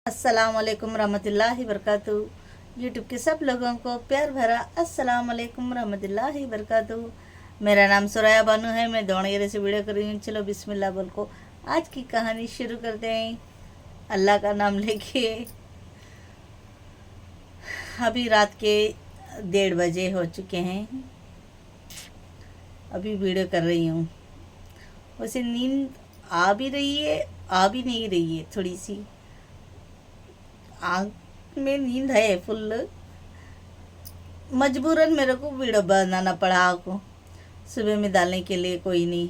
अस्सलाम वालेकुम रहमतुल्लाहि वबरकातुहू। यूट्यूब के सब लोगों को प्यार भरा अस्सलाम वालेकुम रहमतुल्लाहि वबरकातुहू। मेरा नाम सुराया बानू है। मैं दौड़गेरे से वीडियो कर रही हूँ। चलो बिस्मिल्लाह बोल को आज की कहानी शुरू करते हैं अल्लाह का नाम लेके। अभी रात के 1:30 बजे हो चुके हैं। अभी वीडियो कर रही हूँ। वैसे नींद आ भी रही है, आ भी नहीं रही है। थोड़ी सी आँख में नींद है फुल। मजबूरन मेरे को वीडियो बनाना पड़ा आपको सुबह में डालने के लिए। कोई नहीं,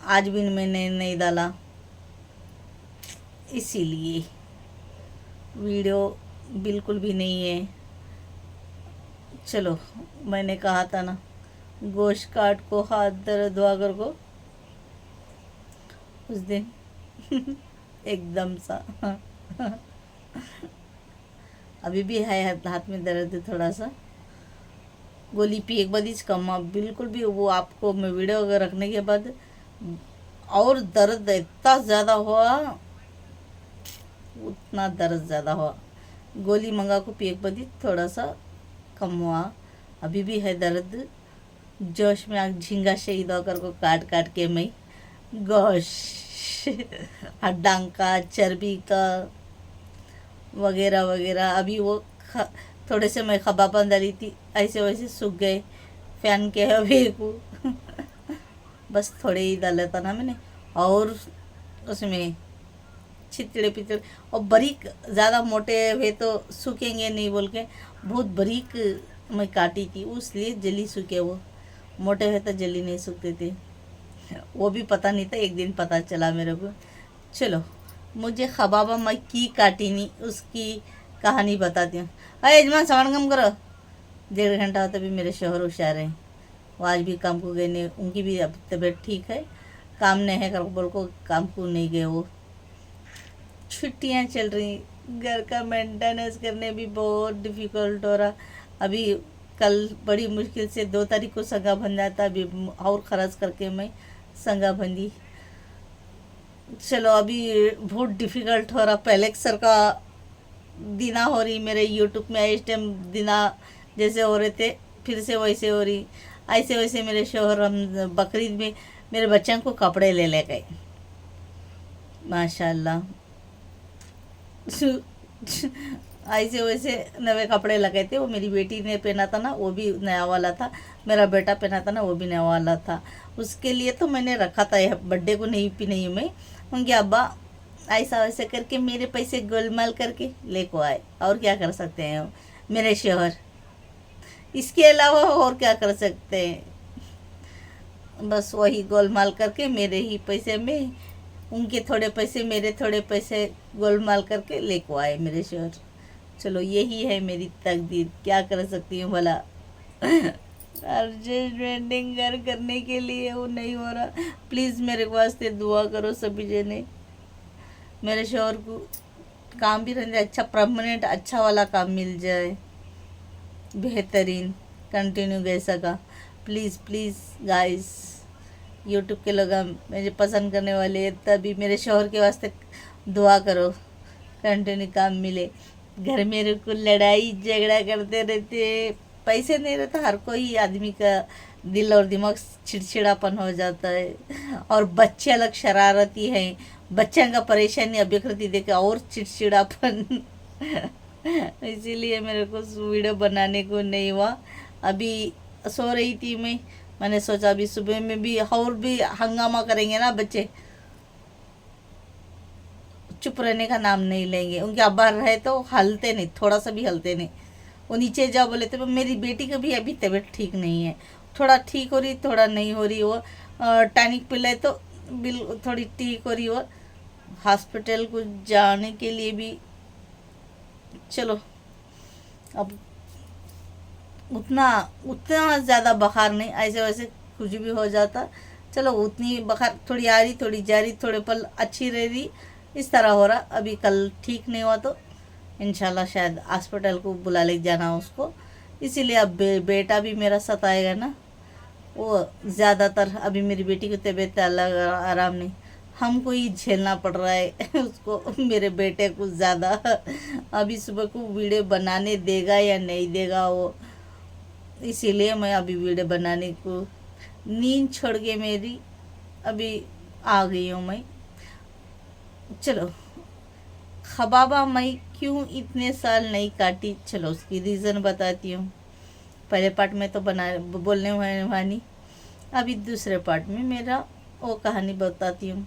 आज भी मैंने नहीं डाला, इसीलिए वीडियो बिल्कुल भी नहीं है। चलो, मैंने कहा था ना, गोश्त काट को हाथ दर्द हुआ कर को उस दिन एकदम सा अभी भी है हाथ में दर्द थोड़ा सा। गोली पी एक बदीज कम बिल्कुल भी। वो आपको मैं वीडियो रखने के बाद और दर्द इतना ज़्यादा हुआ, उतना दर्द ज़्यादा हुआ। गोली मंगा को पी एक बदी थोड़ा सा कम हुआ। अभी भी है दर्द। जोश में आग झींगा शहीद होकर को काट काट के मैं गोश हड्डांग का चर्बी का वगैरह वगैरह। अभी वो थोड़े से मैं खबापन डाली थी, ऐसे वैसे सूख गए फैन के हवे को बस थोड़े ही डाला था ना मैंने। और उसमें छितड़े पितड़े और बारीक, ज़्यादा मोटे हुए तो सूखेंगे नहीं बोल के बहुत बारीक मैं काटी थी, इसलिए जल्दी सूखे। वो मोटे हुए तो जल्दी नहीं सूखते थे। वो भी पता नहीं था, एक दिन पता चला मेरे को। चलो, मुझे खबाबा मैं की काटी नहीं उसकी कहानी बताती हूँ। अरे यजमान सामान कम करो। 1.5 घंटा होता भी मेरे शोहर होशियार हैं। वो आज भी काम को गए नहीं, उनकी भी अब तबीयत ठीक है। काम नहीं है कर बोल को काम को नहीं गए। वो छुट्टियाँ चल रही, घर का मेंटेनेंस करने भी बहुत डिफ़िकल्ट हो रहा। अभी कल बड़ी मुश्किल से 2 तारीख को संगा बन जाता, अभी और खर्च करके मैं संगा बंदी। चलो, अभी बहुत डिफ़िकल्ट हो रहा। पहले सर का दिना हो रही मेरे यूट्यूब में इस टाइम दिना जैसे हो रहे थे, फिर से वैसे हो रही। ऐसे वैसे मेरे शोहर हम बकरीद में मेरे बच्चों को कपड़े ले गए माशाल्लाह। ऐसे वैसे नए कपड़े लगे थे। वो मेरी बेटी ने पहना था ना, वो भी नया वाला था। मेरा बेटा पहना था ना, वो भी नया वाला था। उसके लिए तो मैंने रखा था, बर्थडे को नहीं पहनी हूँ मैं। उनके अब्बा ऐसा वैसे करके मेरे पैसे गोलमाल करके ले को आए। और क्या कर सकते हैं मेरे शोहर, इसके अलावा और क्या कर सकते हैं। बस वही गोलमाल करके मेरे ही पैसे में, उनके थोड़े पैसे मेरे थोड़े पैसे गोलमाल करके ले को आए मेरे शोहर। चलो, यही है मेरी तकदीर, क्या कर सकती हूँ भला। अर्जेंट वेंडिंग करने के लिए वो नहीं हो रहा। प्लीज़ मेरे वास्ते दुआ करो सभी जने। मेरे शोहर को काम भी रहने अच्छा, परमानेंट अच्छा वाला काम मिल जाए, बेहतरीन कंटिन्यू कैसा का। प्लीज़ प्लीज़ गाइस, यूट्यूब के लोग मुझे पसंद करने वाले, तभी मेरे शोहर के वास्ते दुआ करो, कंटिन्यू काम मिले। घर में को लड़ाई झगड़ा करते रहते, पैसे नहीं रहता, हर कोई आदमी का दिल और दिमाग चिड़चिड़ापन हो जाता है। और बच्चे अलग शरारती हैं, बच्चों का परेशानी अभिकृति देखे और चिड़चिड़ापन इसीलिए मेरे को वीडियो बनाने को नहीं हुआ। अभी सो रही थी मैंने सोचा अभी सुबह में भी और भी हंगामा करेंगे ना बच्चे, चुप रहने का नाम नहीं लेंगे। उनके अब्बा रहे तो हलते नहीं, थोड़ा सा भी हलते नहीं। वो नीचे जाओ बोले तो मेरी बेटी का भी अभी तबीयत ठीक नहीं है, थोड़ा ठीक हो रही थोड़ा नहीं हो रही। वो टॉनिक पिलाए तो बिल्कुल थोड़ी ठीक हो रही। वो हॉस्पिटल को जाने के लिए भी चलो, अब उतना उतना ज़्यादा बुखार नहीं, ऐसे वैसे कुछ भी हो जाता। चलो, उतनी बुखार थोड़ी आ रही थोड़ी जा रही, थोड़े पल अच्छी रह रही, इस तरह हो रहा। अभी कल ठीक नहीं हुआ तो इंशाल्लाह शायद हॉस्पिटल को बुला ले जाना उसको। इसीलिए अब बेटा भी मेरा सताएगा ना। वो ज़्यादातर अभी मेरी बेटी की तबीयत अलग आराम नहीं, हमको ही झेलना पड़ रहा है उसको, मेरे बेटे को ज़्यादा। अभी सुबह को वीडियो बनाने देगा या नहीं देगा वो, इसीलिए मैं अभी वीडियो बनाने को, नींद छोड़ के मेरी अभी आ गई हूँ मैं। चलो, खबाबा मैं क्यों इतने साल नहीं काटी, चलो उसकी रीज़न बताती हूँ। पहले पार्ट में तो बना बोलने वाली, अभी दूसरे पार्ट में मेरा वो कहानी बताती हूँ।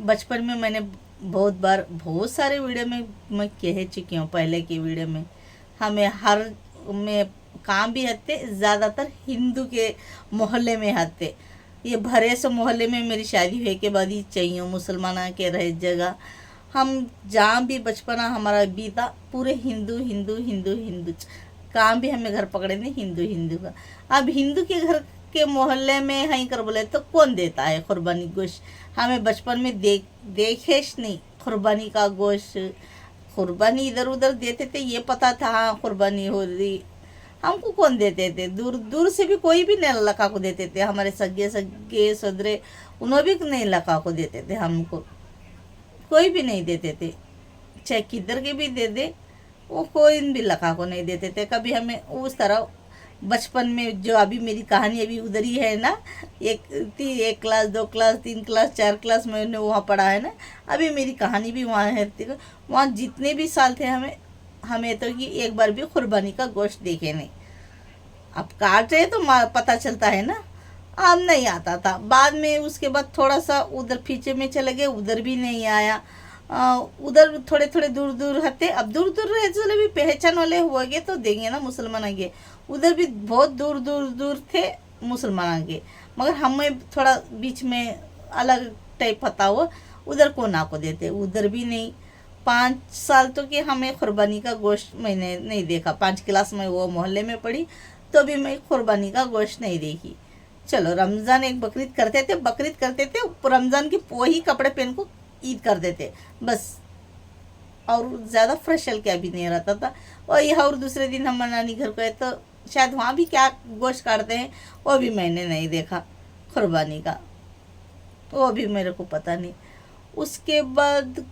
बचपन में मैंने बहुत बार बहुत सारे वीडियो में मैं कह चुकी हूँ, पहले की वीडियो में हमें हर में काम भी हत्ते, ज़्यादातर हिंदू के मोहल्ले में हत्ते। ये भरे से मोहल्ले में मेरी शादी हुए के बाद ही चाहिए मुसलमान के रहे जगह। हम जहाँ भी बचपना हमारा बीता पूरे हिंदू हिंदू हिंदू हिंदू, काम भी हमें घर पकड़े नहीं हिंदू हिंदू का। अब हिंदू के घर के मोहल्ले में हहीं कर बोले तो कौन देता है कुर्बानी गोश्त? हमें बचपन में देखेश नहीं कुर्बानी का गोश्त। कुर्बानी इधर उधर देते थे, ये पता था हाँ कुर्बानी हो रही, हमको कौन देते थे? दूर दूर से भी कोई भी नहीं लका को देते थे, हमारे सगे सगे सदरे उन्होंने भी नहीं लका को देते थे, हमको कोई भी नहीं देते थे। चाहे किधर के भी दे दे, वो कोई भी लका को नहीं देते थे कभी हमें उस तरह। बचपन में जो अभी मेरी कहानी अभी उधर ही है ना, एक क्लास 2 क्लास 3 क्लास 4 क्लास मैंने वहाँ पढ़ा है ना, अभी मेरी कहानी भी वहाँ है। वहाँ जितने भी साल थे हमें तो कि एक बार भी कुर्बानी का गोश्त देखे नहीं। अब काट रहे तो पता चलता है ना, अब नहीं आता था। बाद में उसके बाद थोड़ा सा उधर पीछे में चले गए, उधर भी नहीं आया। उधर थोड़े थोड़े दूर दूर हते, अब दूर दूर रहे चले भी पहचान वाले हुए गए तो देंगे ना मुसलमान आगे। उधर भी बहुत दूर दूर दूर थे मुसलमान आगे, मगर हमें थोड़ा बीच में अलग टाइप पता हुआ, उधर को ना को देते, उधर भी नहीं। 5 साल तो कि हमें कुर्बानी का गोश्त मैंने नहीं देखा। 5 क्लास में वो मोहल्ले में पढ़ी तो भी मैं कुर्बानी का गोश्त नहीं देखी। चलो रमज़ान एक बकरीद करते थे, रमज़ान के वही कपड़े पहन को ईद कर देते बस, और ज़्यादा फ्रेश क्या भी नहीं रहता था। और यह और दूसरे दिन हम नानी घर गए तो शायद वहाँ भी क्या गोश्त काटते हैं वो भी मैंने नहीं देखा कुर्बानी का, वो भी मेरे को पता नहीं। उसके बाद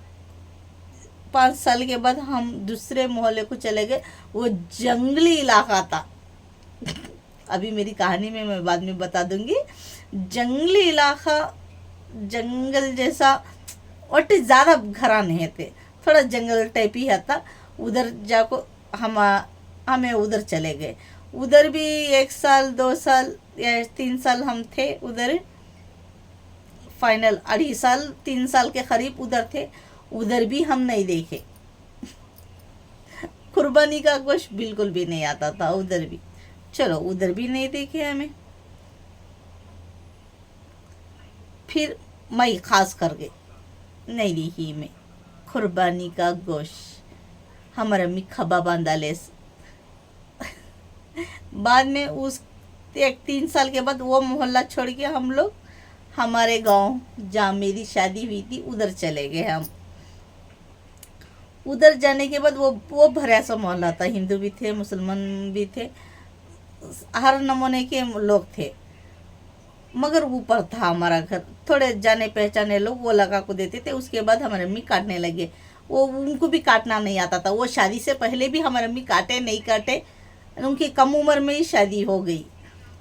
5 साल के बाद हम दूसरे मोहल्ले को चले गए, वो जंगली इलाका था। अभी मेरी कहानी में मैं बाद में बता दूंगी। जंगली इलाका, जंगल जैसा, और ज़्यादा घरा नहीं थे, थोड़ा जंगल टाइप ही था। उधर जाको हमें उधर चले गए। उधर भी 1 साल 2 साल या 3 साल हम थे उधर, फाइनल 2.5 साल 3 साल के करीब उधर थे। उधर भी हम नहीं देखे कुर्बानी का गोश्त, बिल्कुल भी नहीं आता था उधर भी। चलो उधर भी नहीं देखे हमें। फिर मैं खास करके नहीं देखी मैं कुर्बानी का गोश्त, हमारे अम्मी खबा बांधा ले। बाद में उस 3 साल के बाद वो मोहल्ला छोड़ के हम लोग हमारे गांव जहाँ मेरी शादी हुई थी उधर चले गए हम। उधर जाने के बाद वो भरा सा मोहल्ला था, हिंदू भी थे मुसलमान भी थे, हर नमूने के लोग थे। मगर ऊपर था हमारा घर, थोड़े जाने पहचाने लोग वो लगा को देते थे। उसके बाद हमारे अम्मी काटने लगे, वो उनको भी काटना नहीं आता था। वो शादी से पहले भी हमारे अम्मी काटे नहीं काटे, उनकी कम उम्र में ही शादी हो गई,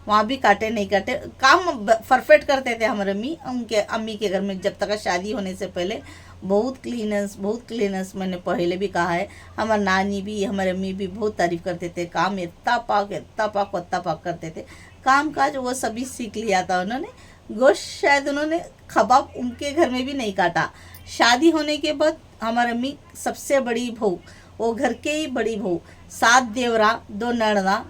वहाँ भी काटे नहीं काटे, काम परफेक्ट करते थे हमारे अम्मी। उनके अम्मी के घर में जब तक शादी होने से पहले बहुत क्लीनेंस मैंने पहले भी कहा है। हमारे नानी भी हमारे अम्मी भी बहुत तारीफ़ करते थे, काम इतना पाक करते थे, काम काज वो सभी सीख लिया था उन्होंने। गोश्त शायद उन्होंने कबाब उनके घर में भी नहीं काटा। शादी होने के बाद हमारे अम्मी सबसे बड़ी बहू, वो घर के ही बड़ी बहू, 7 देवरा 2 नड़ना,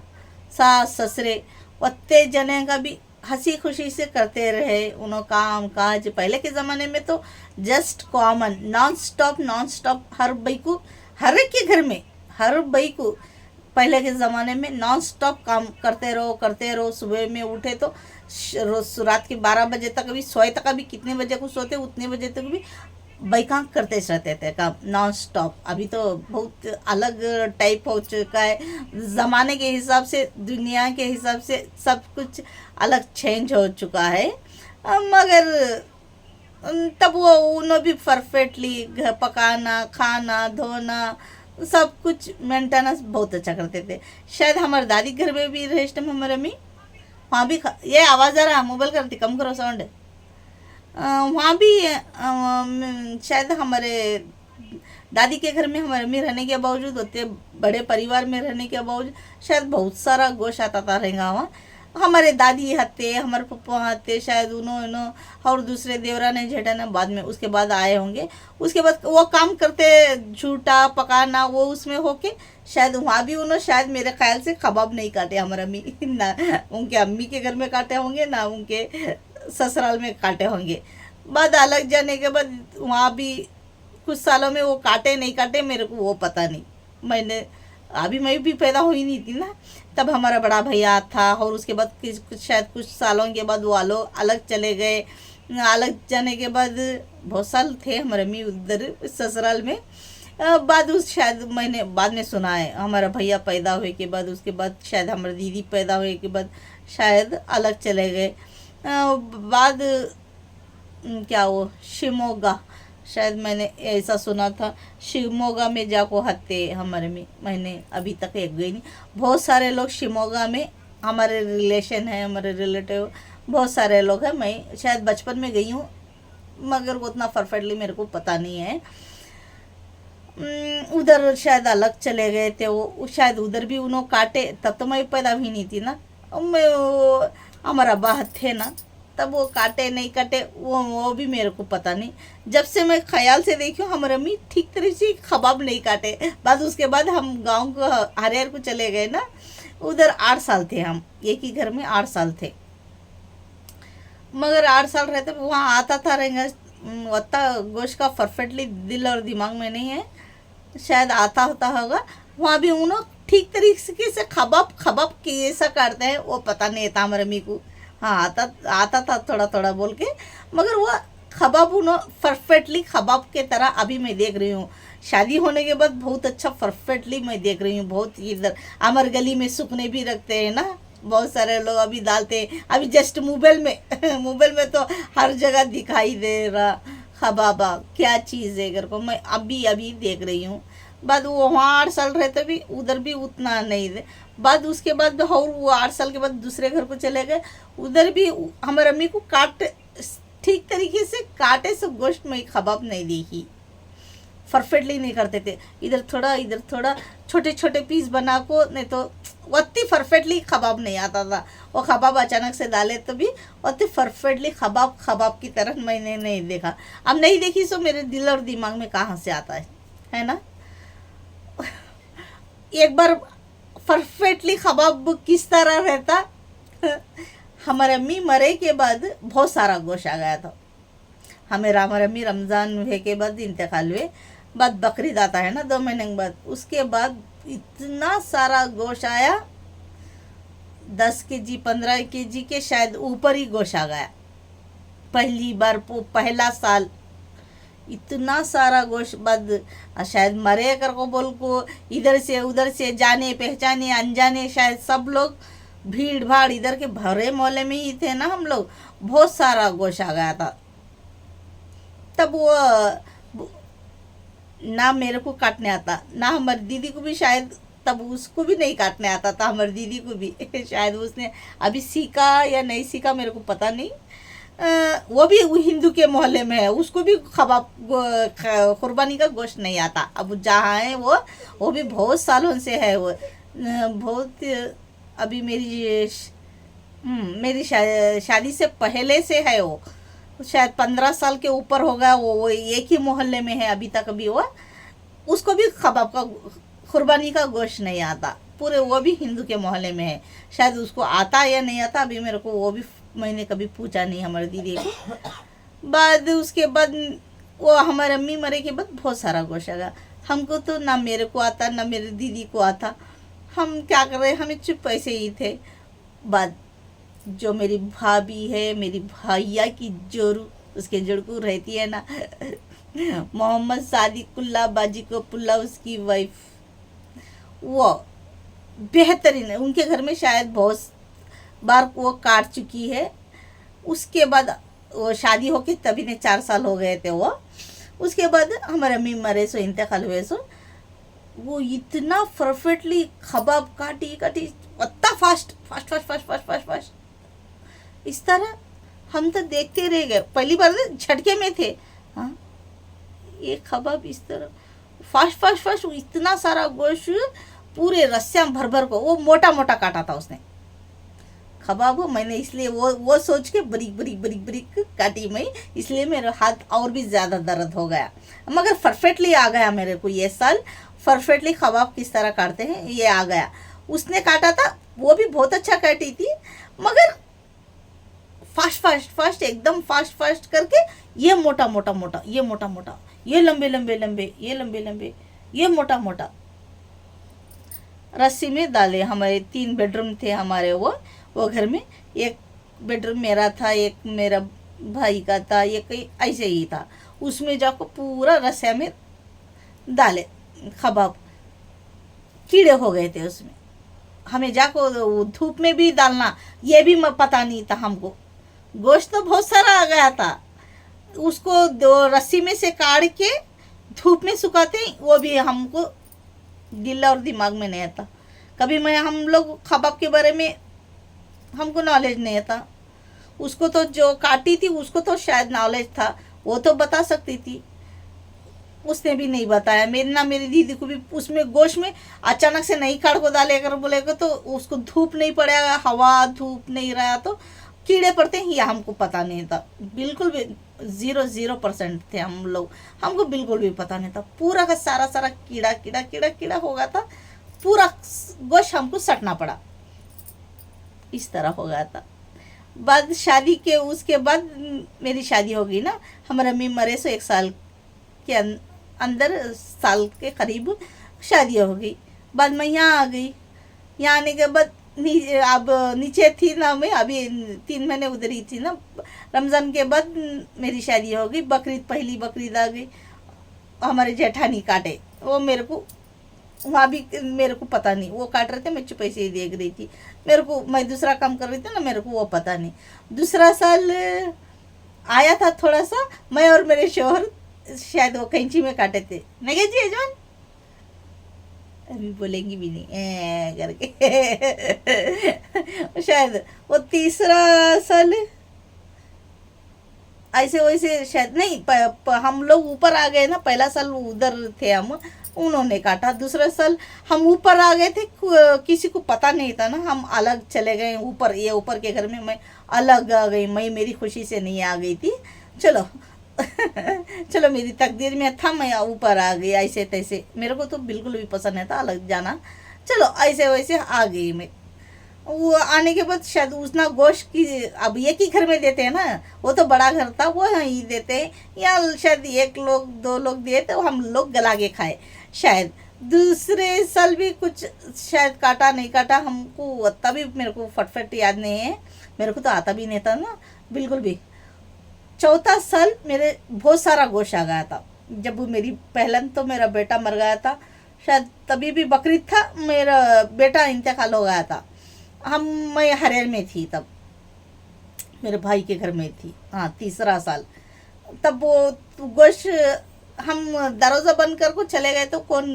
सास ससुरे, उतने जने का भी हंसी खुशी से करते रहे उन्होंने काम काज। पहले के ज़माने में तो जस्ट कॉमन नॉन स्टॉप हर भाई को, हर एक के घर में हर भाई को पहले के ज़माने में नॉन स्टॉप काम करते रहो। सुबह में उठे तो रोज रात के 12 बजे तक, अभी सोए तक, अभी कितने बजे को सोते उतने बजे तक भी भाई काम करते रहते थे, काम नॉन स्टॉप। अभी तो बहुत अलग टाइप हो चुका है, ज़माने के हिसाब से, दुनिया के हिसाब से सब कुछ अलग चेंज हो चुका है। मगर तब वो उन्होंने भी परफेक्टली घर पकाना खाना धोना सब कुछ मेंटेनेंस बहुत अच्छा करते थे। शायद हमारे दादी घर में भी रहे टाइम हमारे अम्मी वहाँ भी ये आवाज़ आ रहा मोबाइल करती कम करो साउंड। वहाँ भी शायद हमारे दादी के घर में हमारे अम्मी रहने के बावजूद होते बड़े परिवार में रहने के बावजूद शायद बहुत सारा गोश आता था रहेगा वहाँ। हमारे दादी हत्ते हमारे पप्पा हत्ते शायद उन्होंने और दूसरे देवराने जेठाने बाद में उसके बाद आए होंगे। उसके बाद वो काम करते झूठा पकाना वो उसमें होके शायद वहाँ भी उन्होंने शायद मेरे ख्याल से कबाब नहीं काटे हमारे अम्मी ना उनके अम्मी के घर में काटे होंगे ना उनके ससुराल में काटे होंगे। बाद अलग जाने के बाद वहाँ भी कुछ सालों में वो काटे नहीं काटे मेरे को वो पता नहीं। मैं भी पैदा हुई नहीं थी ना तब हमारा बड़ा भैया था और उसके बाद शायद कुछ सालों के बाद वो अलग चले गए। अलग जाने के बाद बहुत साल थे हमारे अम्मी उधर ससुराल में। बाद उस शायद मैंने बाद में सुना है हमारा भैया पैदा हुए के बाद उसके बाद शायद हमारी दीदी पैदा हुए के बाद शायद अलग चले गए। बाद क्या वो शिमोगा शायद मैंने ऐसा सुना था शिमोगा में जाको हत्ते हमारे में मैंने अभी तक एक गई नहीं। बहुत सारे लोग शिमोगा में हमारे रिलेशन है हमारे रिलेटिव बहुत सारे लोग हैं। मैं शायद बचपन में गई हूँ मगर उतना परफेक्टली मेरे को पता नहीं है। उधर शायद अलग चले गए थे वो शायद उधर भी उन्होंने काटे तब तो मैं पैदा भी नहीं थी ना। मैं हमारा बात थे ना तब वो काटे नहीं काटे वो भी मेरे को पता नहीं। जब से मैं ख्याल से देखी हूँ हमारे अम्मी ठीक तरह से कबाब नहीं काटे। बाद उसके बाद हम गांव को हरियर को चले गए ना उधर 8 साल थे हम एक ही घर में 8 साल थे। मगर 8 साल रहते वहाँ आता था रहेगा उतना गोश्त का परफेक्टली दिल और दिमाग में नहीं है शायद आता होता होगा। वहाँ भी उन्होंने ठीक तरीके से खबाब कैसा काटते हैं वो पता नहीं था हमारे अम्मी को। हाँ आता था थोड़ा थोड़ा बोल के मगर वो खबाब उन्होंने परफेक्टली खबाब के तरह अभी मैं देख रही हूँ। शादी होने के बाद बहुत अच्छा परफेक्टली मैं देख रही हूँ। बहुत इधर हमारे गली में सूखने भी रखते हैं ना बहुत सारे लोग अभी डालते हैं अभी जस्ट मोबाइल में तो हर जगह दिखाई दे रहा खबाबा क्या चीज़ है घर को मैं अभी देख रही हूँ। बाद वो वहाँ 8 साल रहते भी उधर भी उतना नहीं थे। बाद उसके बाद और वो 8 साल के बाद दूसरे घर को चले गए उधर भी हमारे अम्मी को ठीक तरीके से काटे से गोश्त में कबाब नहीं देखी परफेक्टली नहीं करते थे। इधर थोड़ा छोटे छोटे पीस बना को नहीं तो उतनी परफेक्टली कबाब नहीं आता था। वो कबाब अचानक से डाले तो भी उतनी परफेक्टली कबाब की तरह मैंने नहीं देखा। अब नहीं देखी सो मेरे दिल और दिमाग में कहाँ से आता है ना। एक बार परफेक्टली कबाब किस तरह रहता हमारे अम्मी मरे के बाद बहुत सारा गोश्त आ गया था। हमारे अम्मी रमज़ान हुए के बाद इंतकाल हुए बाद बकरीद आता है ना 2 महीने के बाद उसके बाद इतना सारा गोश्त आया 10 केजी 15 केजी के शायद ऊपर ही गोश्त आ गया। पहली बार पहला साल इतना सारा गोश्त बाद शायद मरे कर को बोल को इधर से उधर से जाने पहचाने अनजाने शायद सब लोग भीड़ भाड़ इधर के भरे मोहल्ले में ही थे ना हम लोग बहुत सारा गोश्त आ गया था। तब वो ना मेरे को काटने आता ना हमारी दीदी को भी शायद तब उसको भी नहीं काटने आता था हमारी दीदी को भी शायद उसने अभी सीखा या नहीं सीखा मेरे को पता नहीं। वो भी हिंदू के मोहल्ले में है उसको भी कबाब कुर्बानी का गोश्त नहीं आता। अब जहाँ है वो भी बहुत सालों से है वो बहुत अभी मेरी शादी से पहले से है वो शायद 15 साल के ऊपर होगा। वो एक ही मोहल्ले में है अभी तक भी वो उसको भी कबाब का कुर्बानी का गोश्त नहीं आता पूरे वो भी हिंदू के मोहल्ले में है। शायद उसको आता या नहीं आता अभी मेरे को वो भी मैंने कभी पूछा नहीं हमारी दीदी को। बाद उसके बाद वो हमारे अम्मी मरे के बाद बहुत सारा गोश्त आ गया। हमको तो ना मेरे को आता ना मेरी दीदी को आता। हम क्या कर रहे हमें चुप ऐसे ही थे। बाद जो मेरी भाभी है मेरी भैया की जोरू उसके जुड़कू रहती है ना मोहम्मद सादिकुल्ला बाजी को पुल्ला उसकी वाइफ वो बेहतरीन है। उनके घर में शायद बहुत बार वो काट चुकी है। उसके बाद वो शादी होके तभी ने 4 साल हो गए थे वो। उसके बाद हमारे अम्मी मरे सो इंतकाल हुए सो वो इतना परफेक्टली कबाब काटी काटी इतना fast fast fast fast fast fast fast इस तरह हम तो देखते रह गए। पहली बार झटके में थे। हाँ, ये कबाब इस तरह फास्ट फास्ट फास्ट इतना सारा गोश्त पूरे रस्सियाँ भर भर को वो मोटा मोटा काटा था उसने कबाब को। मैंने इसलिए वो सोच के बरीक बरीक बरीक बरीक काटी मैं, इसलिए मेरा हाथ और भी ज़्यादा दर्द हो गया। मगर परफेक्टली आ गया मेरे को ये साल, परफेक्टली कबाब किस तरह काटते हैं ये आ गया। उसने काटा था वो भी बहुत अच्छा काटी थी, मगर फास्ट फास्ट फास्ट एकदम फास्ट फास्ट करके ये मोटा मोटा मोटा, ये मोटा मोटा, ये लंबे लंबे लंबे, ये लंबे लंबे, ये मोटा मोटा रस्सी में डाले। हमारे 3 बेडरूम थे हमारे वो घर में। एक बेडरूम मेरा था, एक मेरा भाई का था, एक ऐसे ही था। उसमें जाकर पूरा रस्सिया में डाले कबाब, कीड़े हो गए थे उसमें। हमें जाको धूप में भी डालना ये भी पता नहीं था हमको। गोश्त तो बहुत सारा आ गया था, उसको 2 रस्सी में से काट के धूप में सुखाते वो भी हमको गिल्ला और दिमाग में नहीं आता। कभी मैं हम लोग कबाब के बारे में हमको नॉलेज नहीं था। उसको तो जो काटी थी उसको तो शायद नॉलेज था, वो तो बता सकती थी, उसने भी नहीं बताया। मेरी दीदी को भी उसमें गोश्त में अचानक से नहीं काट को डाले अगर बोलेगा तो उसको धूप नहीं पड़ेगा, हवा धूप नहीं रहा तो कीड़े पड़ते हैं, यह हमको पता नहीं था। बिल्कुल भी 0% थे हम लोग, हमको बिल्कुल भी पता नहीं था। पूरा का सारा कीड़ा कीड़ा कीड़ा कीड़ा हो गया था, पूरा गोश्त हमको सटना पड़ा, इस तरह हो गया था। बाद शादी के उसके बाद मेरी शादी हो गई ना, हमारे अम्मी मरे सो 1 साल के अंदर, साल के करीब शादी हो गई। बाद मैं यहाँ आ गई। यहाँ आने के बाद अब नीचे थी ना मैं, अभी 3 महीने उधर ही थी ना। रमज़ान के बाद मेरी शादी हो गई। बकरीद, पहली बकरीद आ गई। हमारे जेठानी काटे वो मेरे को, वहाँ भी मेरे को पता नहीं, वो काट रहे थे, मैं चुपे से ही देख रही थी। मेरे को, मैं दूसरा काम कर रही थी ना, मेरे को वो पता नहीं। दूसरा साल आया था थोड़ा सा, मैं और मेरे शोहर शायद वो कैंची में काटे थे। नहीं जी यजमान, अभी बोलेंगी भी नहीं करके शायद वो तीसरा साल ऐसे वैसे शायद नहीं, हम लोग ऊपर आ गए ना। पहला साल उधर थे हम, उन्होंने काटा। दूसरा साल हम ऊपर आ गए थे, किसी को पता नहीं था ना, हम अलग चले गए ऊपर। ये ऊपर के घर में मैं अलग आ गई, मैं मेरी खुशी से नहीं आ गई थी। चलो चलो मेरी तकदीर में था, मैं ऊपर आ गई। ऐसे तैसे मेरे को तो बिल्कुल भी पसंद नहीं था अलग जाना। चलो ऐसे वैसे आ गई मैं। वो आने के बाद शायद उसना गोश्त की, अब एक ही घर में देते हैं ना, वो तो बड़ा घर था, वो ही देते हैं। या शायद 1 लोग 2 लोग दिए तो हम लोग गला के खाए शायद। दूसरे साल भी कुछ शायद काटा नहीं काटा हमको, तभी मेरे को फटफट याद नहीं है, मेरे को तो आता भी नहीं था ना बिल्कुल भी। चौथा साल मेरे बहुत सारा गोश्त आ गया था। जब मेरी पहलन तो मेरा बेटा मर गया था शायद, तभी भी बकरीद था, मेरा बेटा इंतकाल हो गया था। मैं हरेर में थी तब, मेरे भाई के घर में थी। हाँ, तीसरा साल। तब वो गोश्त हम दरवाज़ा बंद कर को चले गए तो कौन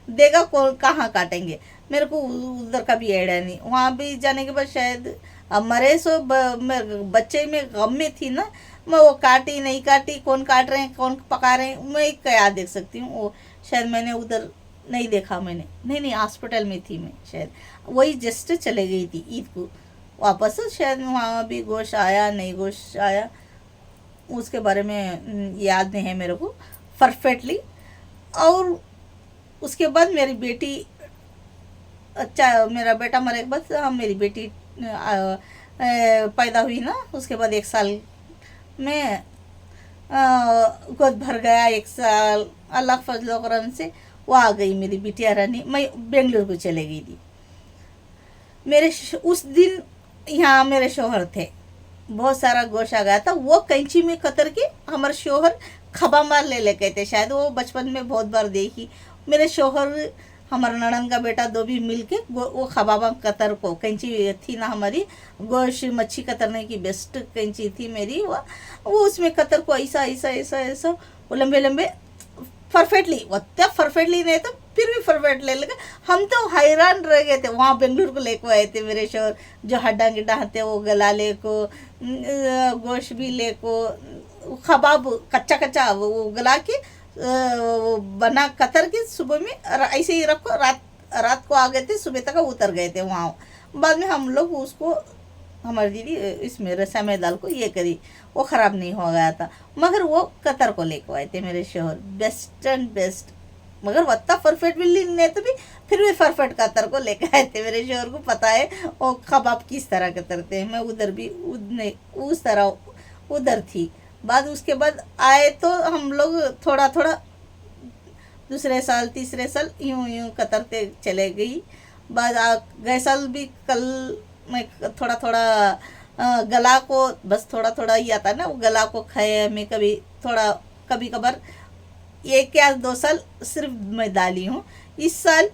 देगा, कौन कहाँ काटेंगे। मेरे को उधर का भी आइडिया नहीं। वहाँ भी जाने के बाद शायद मरे सो बच्चे में गम में थी ना, मैं वो काटी नहीं काटी, कौन काट रहे हैं कौन पका रहे हैं मैं क्या देख सकती हूँ। वो शायद मैंने उधर नहीं देखा, मैंने नहीं हॉस्पिटल में थी मैं, शायद वही जस्ट चले गई थी ईद को वापस। शायद वहाँ भी गोश्त आया नहीं गोश्त आया, उसके बारे में याद नहीं है मेरे को परफेक्टली। और उसके बाद मेरी बेटी, अच्छा मेरा बेटा मरे के बाद हम मेरी बेटी पैदा हुई ना, उसके बाद 1 साल में गोद भर गया। 1 साल अल्लाह फजल करम से वो आ गई मेरी बिटिया रानी। मैं बेंगलुरु को चले गई थी। मेरे उस दिन यहाँ मेरे शोहर थे, बहुत सारा गोश्त आ गया था। वो कैंची में कतर के हमारे शोहर खबा मार ले लेके थे, शायद वो बचपन में बहुत बार देखी। मेरे शोहर हमारा ननन का बेटा दो भी मिलके वो कबाब कतर को कैंची थी ना हमारी, गोश्त मच्छी कतरने की बेस्ट कैंची थी मेरी, वो उसमें कतर को ऐसा ऐसा ऐसा ऐसा वो लंबे लंबे परफेक्टली, वत्ता परफेक्टली नहीं तो फिर भी परफेक्ट ले लगे। हम तो हैरान रह गए थे। वहाँ बेंगलुरु को लेको आए थे मेरे शोर, जो हड्डा गिड्डा हते वो गला ले को, गोश्त भी ले को, कबाब कच्चा कच्चा वो गला के वो बना कतर के सुबह में ऐसे ही रखो, रात रात को आ गए थे, सुबह तक उतर गए थे वहाँ। बाद में हम लोग उसको हमारी दीदी इसमें रसा में दाल को ये करी, वो ख़राब नहीं हो गया था। मगर वो कतर को लेको आए थे मेरे शोहर, बेस्ट एंड बेस्ट। मगर वत्ता परफेक्ट भी नहीं तो भी फिर भी परफेक्ट कतर को लेके आए थे। मेरे शोहर को पता है वो कबाब किस तरह कतरते हैं। मैं उधर भी उस तरह उधर थी। बाद उसके बाद आए तो हम लोग थोड़ा थोड़ा दूसरे साल तीसरे साल यूं यूं कतरते चले गई। बाद गए साल भी कल मैं थोड़ा थोड़ा गला को बस थोड़ा थोड़ा ही आता ना, वो गला को खाए मैं कभी थोड़ा, कभी कभार 1 या 2 साल सिर्फ मैं डाली हूँ। इस साल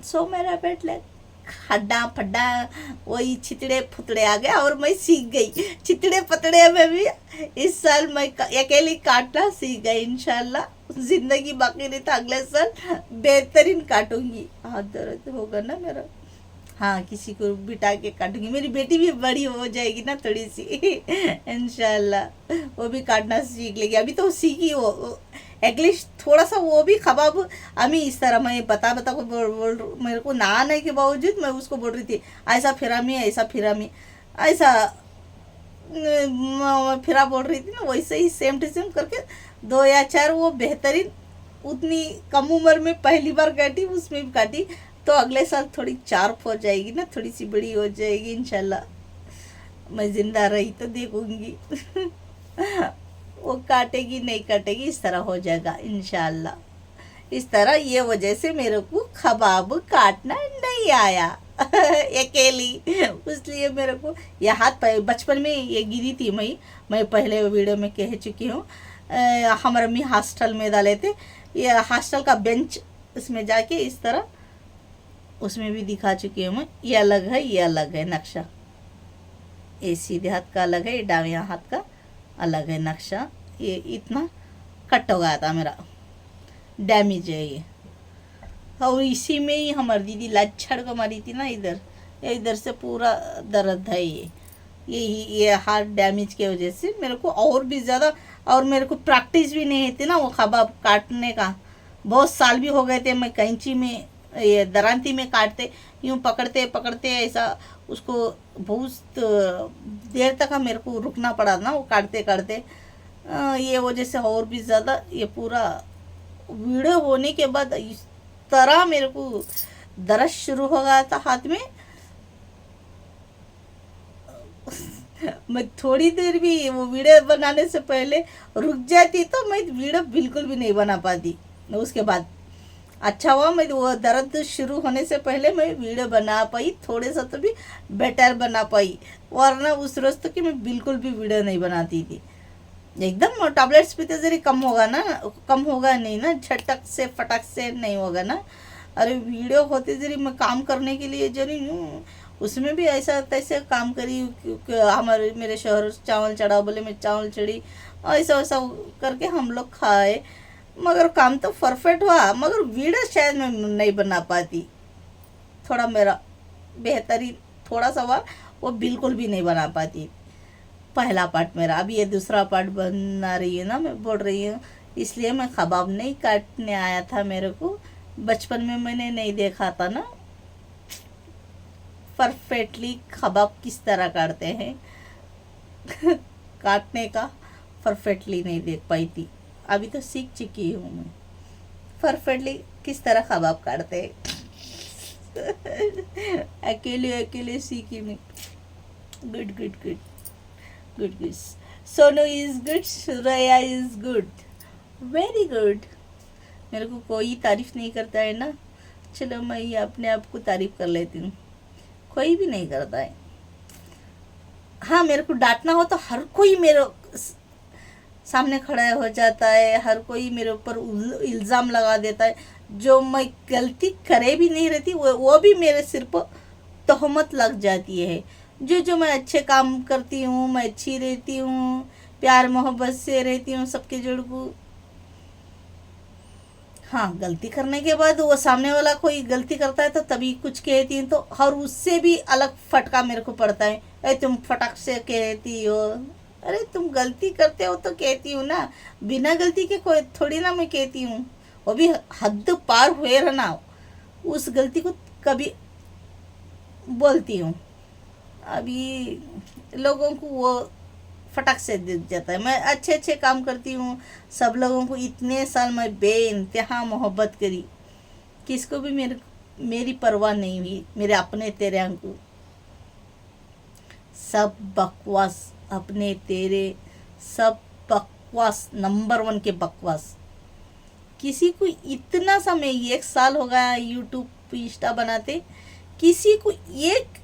सो मेरा पेट ले हड्डा फड्डा वही छितड़े फुतड़े आ गया और मैं सीख गई। छितड़े पतड़े में भी इस साल मैं अकेली काटना सीख गई। इंशाल्लाह जिंदगी बाकी नहीं था, अगले साल बेहतरीन काटूंगी। हाथ दर्द होगा ना मेरा, हाँ किसी को बिठा के काटूंगी। मेरी बेटी भी बड़ी हो जाएगी ना थोड़ी सी इंशाल्लाह वो भी काटना सीख लेगी। अभी तो सीखी वो एटलीस्ट थोड़ा सा वो भी कबाब। अभी इस तरह मैं बता को बोल मेरे को ना आने के बावजूद मैं उसको बोल रही थी ऐसा फिरामी ऐसा फिरामी ऐसा फिरा बोल रही थी ना, वैसे ही सेम टू सेम करके 2 या 4 वो बेहतरीन उतनी कम उम्र में पहली बार काटी, उसमें भी काटी। तो अगले साल थोड़ी चार्प हो जाएगी ना, थोड़ी सी बड़ी हो जाएगी इंशाल्लाह। मैं जिंदा रही तो देखूंगी वो काटेगी नहीं काटेगी, इस तरह हो जाएगा इंशाल्लाह। इस तरह ये वजह से मेरे को कबाब काटना नहीं आया अकेली, इसलिए मेरे को ये हाथ बचपन में ये गिरी थी। मैं पहले वीडियो में कह चुकी हूँ। हमारे मम्मी हॉस्टल में डाले थे, ये हॉस्टल का बेंच इसमें जाके इस तरह, उसमें भी दिखा चुकी हूँ मैं। ये अलग है ये अलग है नक्शा, ये सीधे हाथ का अलग है, ये दाएं हाथ का अलग है नक्शा। ये इतना कट हो गया था मेरा, डैमेज है ये। और इसी में ही हमारी दीदी लच्छड़ को मारी थी ना, इधर से पूरा दर्द है ये हाथ डैमेज की वजह से मेरे को और भी ज़्यादा। और मेरे को प्रैक्टिस भी नहीं थी ना वो कबाब काटने का। बहुत साल भी हो गए थे मैं कैंची में ये दरांती में काटते, यूँ पकड़ते पकड़ते ऐसा उसको बहुत देर तक मेरे को रुकना पड़ा ना वो काटते काटते। ये वजह से और भी ज़्यादा ये पूरा वीडियो होने के बाद इस तरह मेरे को दर्द शुरू हो गया था हाथ में। मैं थोड़ी देर भी वो वीडियो बनाने से पहले रुक जाती तो मैं वीडियो बिल्कुल भी नहीं बना पाती। उसके बाद अच्छा हुआ मैं वो दर्द शुरू होने से पहले मैं वीडियो बना पाई, थोड़े सा तो भी बेटर बना पाई। वरना उस रोज़ तो कि मैं बिल्कुल भी वीडियो नहीं बनाती थी एकदम। टैबलेट्स पीते जरी कम होगा ना, कम होगा नहीं ना, झटक से फटक से नहीं होगा ना। अरे वीडियो होते जरी मैं काम करने के लिए जरी उसमें भी ऐसा तैसे काम करी। हमारे मेरे शोहर चावल चढ़ा बोले मैं चावल चढ़ी, ऐसा वैसा करके हम लोग खाए। मगर काम तो परफेक्ट हुआ, मगर वीडियो शायद मैं नहीं बना पाती। थोड़ा मेरा बेहतरीन थोड़ा सा हुआ, वो बिल्कुल भी नहीं बना पाती। पहला पार्ट मेरा, अभी ये दूसरा पार्ट बना रही है ना, मैं बोल रही हूँ। इसलिए मैं कबाब नहीं काटने आया था मेरे को। बचपन में मैंने नहीं देखा था ना परफेक्टली कबाब किस तरह काटते हैं काटने का परफेक्टली नहीं देख पाई थी। अभी तो सीख चुकी हूँ मैं परफेक्टली किस तरह कबाब काटते हैं अकेले अकेले सीखी मैं। Good good good good good. Sonu is good, Suraiya is good, very good. मेरे को कोई तारीफ नहीं करता है ना, चलो मैं ही अपने आप को तारीफ कर लेती हूँ। कोई भी नहीं करता है। हाँ मेरे को डांटना हो तो हर कोई मेरे सामने खड़ा हो जाता है, हर कोई मेरे ऊपर इल्ज़ाम लगा देता है। जो मैं गलती करे भी नहीं रहती वो भी मेरे सिर पर तोहमत लग जाती है। जो मैं अच्छे काम करती हूँ, मैं अच्छी रहती हूँ, प्यार मोहब्बत से रहती हूँ सबके जुड़ को। हाँ, गलती करने के बाद वो सामने वाला कोई गलती करता है तो तभी कुछ कहती हूँ, तो और उससे भी अलग फटका मेरे को पड़ता है। अरे तुम फटक से कहती हो, अरे तुम गलती करते हो तो कहती हूँ ना, बिना गलती के कोई थोड़ी ना मैं कहती हूँ। वो भी हद पार हुए रहना, उस गलती को कभी बोलती हूँ। अभी लोगों को वो फटक से दिख जाता है। मैं अच्छे अच्छे काम करती हूँ, सब लोगों को इतने साल मैं बेइंतहा मोहब्बत करी, किसको भी मेरी परवाह नहीं हुई, मेरे अपने तेरे को। सब बकवास, अपने तेरे सब बकवास, नंबर 1 के बकवास। किसी को इतना समय, 1 साल हो गया यूट्यूब इंस्टा बनाते, किसी को एक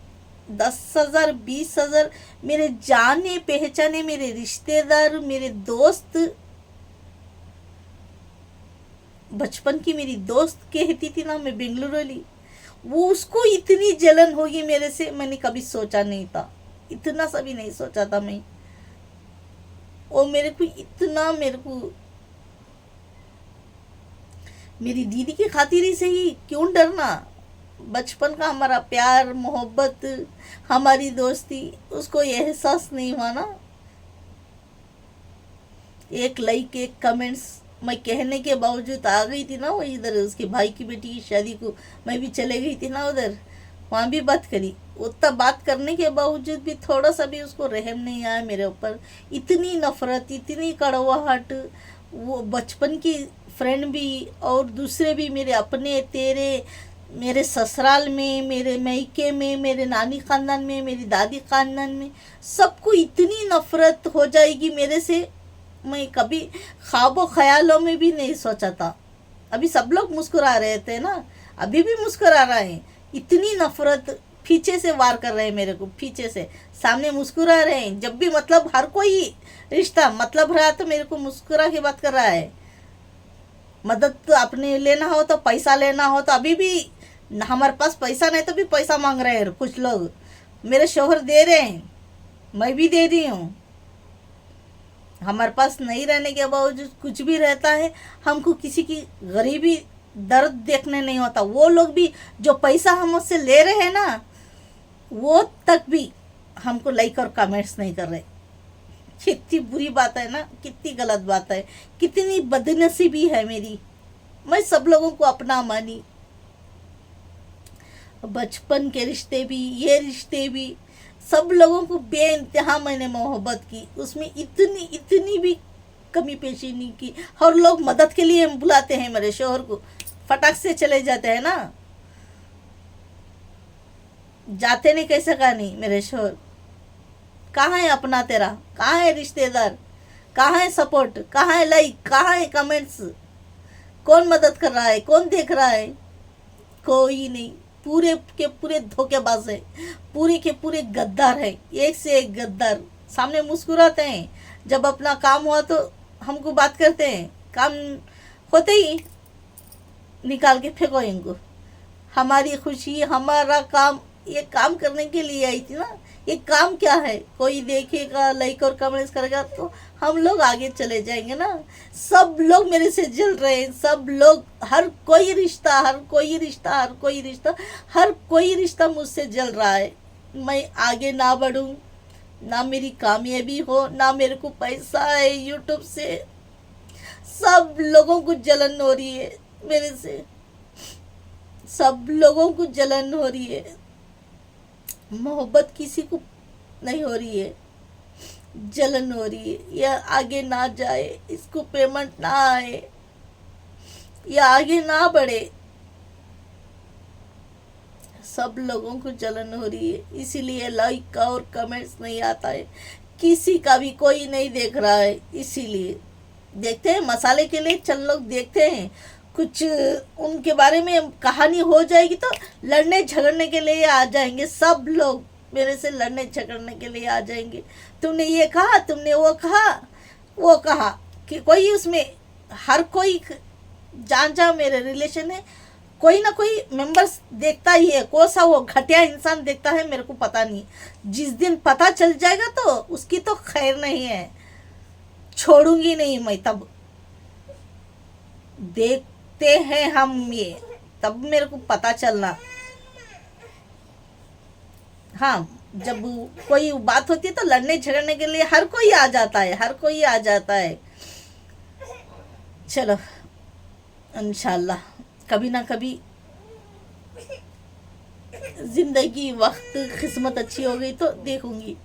10,000 20,000 मेरे जाने पहचाने, मेरे रिश्तेदार, मेरे दोस्त, बचपन की मेरी दोस्त कहती थी ना मैं बेंगलुरु वाली, वो उसको इतनी जलन होगी मेरे से, मैंने कभी सोचा नहीं था। इतना सा भी नहीं सोचा था मैं। और मेरे को मेरी दीदी की खातिर ही सही, क्यों डरना। बचपन का हमारा प्यार मोहब्बत, हमारी दोस्ती, उसको एहसास नहीं हुआ ना। एक लाइक, एक कमेंट्स मैं कहने के बावजूद आ गई थी ना वो इधर, उसके भाई की बेटी की शादी को मैं भी चले गई थी ना उधर, वहाँ भी बात करी। उतना बात करने के बावजूद भी थोड़ा सा भी उसको रहम नहीं आया मेरे ऊपर। इतनी नफरत, इतनी कड़वाहट। वो बचपन की फ्रेंड भी और दूसरे भी, मेरे अपने तेरे, मेरे ससुराल में, मेरे मैके में, मेरे नानी खानदान में, मेरी दादी खानदान में, सबको इतनी नफरत हो जाएगी मेरे से, मैं कभी ख्वाबों ख्यालों में भी नहीं सोचा था। अभी सब लोग मुस्कुरा रहे थे ना, अभी भी मुस्कुरा रहे हैं। इतनी नफरत, पीछे से वार कर रहे हैं मेरे को, पीछे से, सामने मुस्कुरा रहे हैं। जब भी मतलब हर कोई रिश्ता मतलब रहा तो मेरे को मुस्कुरा के बात कर रहा है। मदद तो अपने लेना हो तो, पैसा लेना हो तो, अभी भी हमारे पास पैसा नहीं तो भी पैसा मांग रहे हैं कुछ लोग। मेरे शोहर दे रहे हैं, मैं भी दे रही हूँ। हमारे पास नहीं रहने के बावजूद कुछ भी रहता है, हमको किसी की गरीबी दर्द देखने नहीं होता। वो लोग भी जो पैसा हम उससे ले रहे हैं ना, वो तक भी हमको लाइक और कमेंट्स नहीं कर रहे। कितनी बुरी बात है ना, कितनी गलत बात है, कितनी बदनसीबी है मेरी। मैं सब लोगों को अपना मानी, बचपन के रिश्ते भी, ये रिश्ते भी, सब लोगों को बेइंतहा मैंने मोहब्बत की। उसमें इतनी भी कमी पेशी नहीं की। हर लोग मदद के लिए बुलाते हैं मेरे शोहर को, फटाक से चले जाते हैं ना, जाते नहीं कैसे का नहीं। मेरे शोहर कहाँ है अपना तेरा, कहाँ है रिश्तेदार, कहाँ है सपोर्ट, कहाँ है लाइक, कहाँ है कमेंट्स, कौन मदद कर रहा है, कौन देख रहा है? कोई नहीं। पूरे के पूरे धोखेबाज है, पूरे के पूरे गद्दार है, एक से एक गद्दार। सामने मुस्कुराते हैं, जब अपना काम हुआ तो हमको बात करते हैं, काम होते ही निकाल के फेंको इनको। हमारी खुशी, हमारा काम, ये काम करने के लिए आई थी ना। ये काम क्या है, कोई देखेगा, लाइक और कमेंट्स करेगा तो हम लोग आगे चले जाएंगे ना। सब लोग मेरे से जल रहे हैं, सब लोग, हर कोई रिश्ता, हर कोई रिश्ता, हर कोई रिश्ता, हर कोई रिश्ता मुझसे जल रहा है। मैं आगे ना बढ़ूं, ना मेरी कामयाबी हो, ना मेरे को पैसा है यूट्यूब से। सब लोगों को जलन हो रही है मेरे से, सब लोगों को जलन हो रही है। मोहब्बत किसी को नहीं हो रही है, जलन हो रही है। या आगे ना जाए, इसको पेमेंट ना आए, या आगे ना बढ़े, सब लोगों को जलन हो रही है। इसीलिए लाइक का और कमेंट्स नहीं आता है, किसी का भी कोई नहीं देख रहा है। इसीलिए देखते हैं, मसाले के लिए चल लोग देखते हैं, कुछ उनके बारे में कहानी हो जाएगी तो लड़ने झगड़ने के लिए आ जाएंगे। सब लोग मेरे से लड़ने झगड़ने के लिए आ जाएंगे। तुमने ये कहा, तुमने वो कहा, वो कहा कि कोई उसमें हर कोई जहाँ जहाँ मेरे रिलेशन है कोई ना कोई मेंबर्स देखता ही है, कौन सा वो घटिया इंसान देखता है मेरे को पता नहीं। जिस दिन पता चल जाएगा तो उसकी तो खैर नहीं है, छोड़ूंगी नहीं मैं। तब देखते हैं हम ये, तब मेरे को पता चलना। हाँ, जब कोई बात होती है तो लड़ने झगड़ने के लिए हर कोई आ जाता है, हर कोई आ जाता है। चलो इंशाल्लाह कभी ना कभी जिंदगी वक्त किस्मत अच्छी हो गई तो देखूंगी,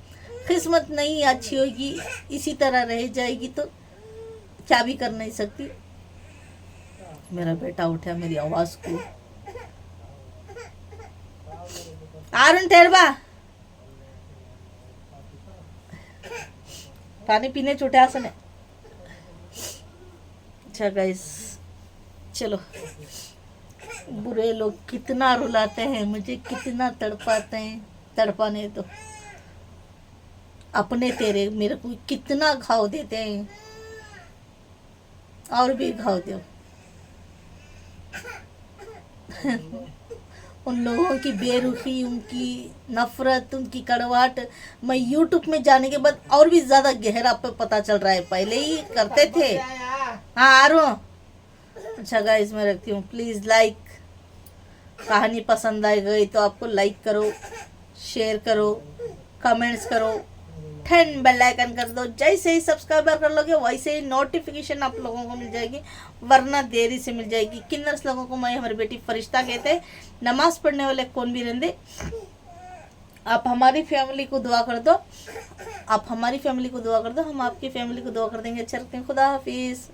किस्मत नहीं अच्छी होगी इसी तरह रह जाएगी तो क्या भी कर नहीं सकती। मेरा बेटा उठा मेरी आवाज को। आरुण टेरबा पानी पीने छूटे आसने। अच्छा गाइस चलो, बुरे लोग कितना रुलाते हैं मुझे, कितना तड़पाते हैं, तड़पाने तो अपने तेरे मेरे को कितना घाव देते हैं, और भी घाव दो। उन लोगों की बेरुखी, उनकी नफरत, उनकी कड़वाहट मैं यूट्यूब में जाने के बाद और भी ज़्यादा गहरा पे पता चल रहा है, पहले ही करते थे। हाँ आ रहा हूँ। अच्छा गाइस मैं रखती हूँ, प्लीज़ लाइक, कहानी पसंद आई गई तो आपको लाइक करो, शेयर करो, कमेंट्स करो, 10 बेल आइकन कर दो। जैसे ही सब्सक्राइबर कर लोगे वैसे ही नोटिफिकेशन आप लोगों को मिल जाएगी, वरना देरी से मिल जाएगी। किन्नर्स लोगों को मैं हमारी बेटी फरिश्ता कहते हैं, नमाज पढ़ने वाले कौन भी रहते। आप हमारी फैमिली को दुआ कर दो, आप हमारी फैमिली को दुआ कर दो, हम आपकी फैमिली को दुआ कर देंगे। अच्छा रखते हैं, खुदा हाफिज़।